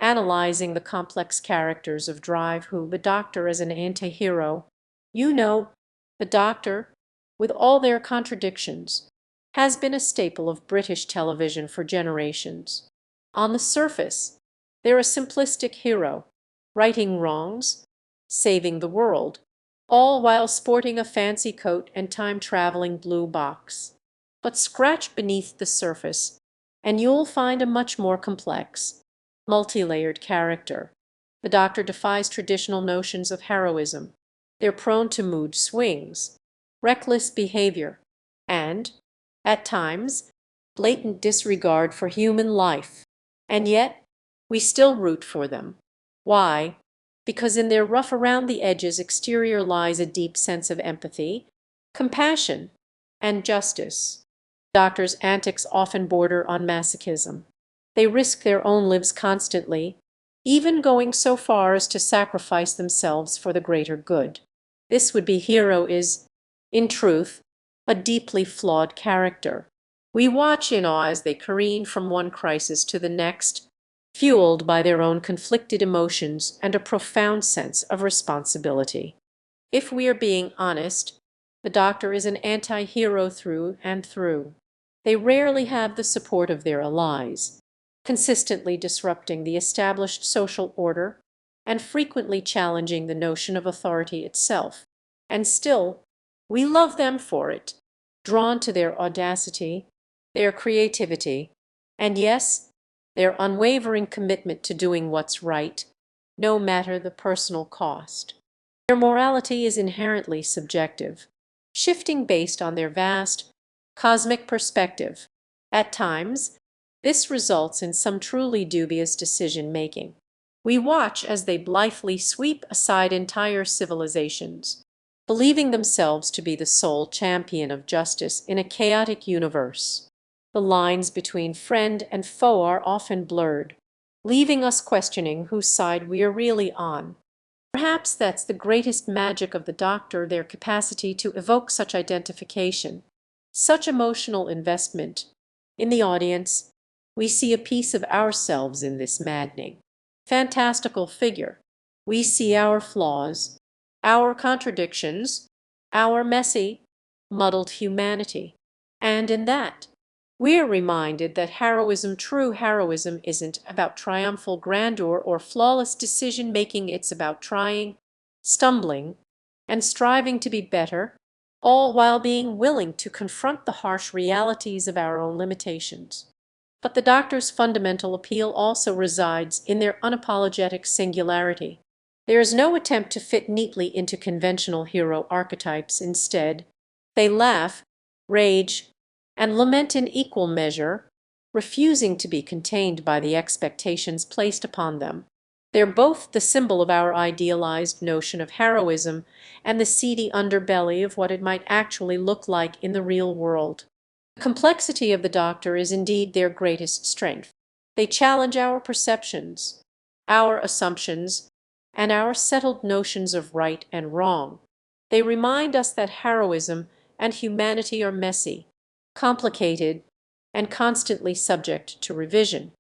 analyzing the complex characters of Drive, who, the Doctor as an anti-hero. You know, the Doctor, with all their contradictions, has been a staple of British television for generations. On the surface, they're a simplistic hero, righting wrongs, saving the world, all while sporting a fancy coat and time-traveling blue box. But scratch beneath the surface, and you'll find a much more complex, multi-layered character. The Doctor defies traditional notions of heroism. They're prone to mood swings, reckless behavior, and, at times, blatant disregard for human life. And yet, we still root for them. Why? Because in their rough around the edges exterior lies a deep sense of empathy, compassion, and justice. Doctors' antics often border on masochism. They risk their own lives constantly, even going so far as to sacrifice themselves for the greater good. This would-be hero is, in truth, a deeply flawed character. We watch in awe as they careen from one crisis to the next, fueled by their own conflicted emotions and a profound sense of responsibility. If we are being honest, the Doctor is an anti-hero through and through. They rarely have the support of their allies, consistently disrupting the established social order and frequently challenging the notion of authority itself. And still, we love them for it, drawn to their audacity, their creativity, and yes, their unwavering commitment to doing what's right, no matter the personal cost. Their morality is inherently subjective, shifting based on their vast, cosmic perspective. At times, this results in some truly dubious decision-making. We watch as they blithely sweep aside entire civilizations, believing themselves to be the sole champion of justice in a chaotic universe. The lines between friend and foe are often blurred, leaving us questioning whose side we are really on. Perhaps that's the greatest magic of the Doctor, their capacity to evoke such identification, such emotional investment. In the audience, we see a piece of ourselves in this maddening, fantastical figure. We see our flaws, our contradictions, our messy, muddled humanity. And in that, we're reminded that heroism, true heroism, isn't about triumphal grandeur or flawless decision-making. It's about trying, stumbling, and striving to be better, all while being willing to confront the harsh realities of our own limitations. But the Doctor's fundamental appeal also resides in their unapologetic singularity. There is no attempt to fit neatly into conventional hero archetypes. Instead, they laugh, rage, and lament in equal measure, refusing to be contained by the expectations placed upon them. They're both the symbol of our idealized notion of heroism and the seedy underbelly of what it might actually look like in the real world. The complexity of the Doctor is indeed their greatest strength. They challenge our perceptions, our assumptions, and our settled notions of right and wrong. They remind us that heroism and humanity are messy, complicated, and constantly subject to revision.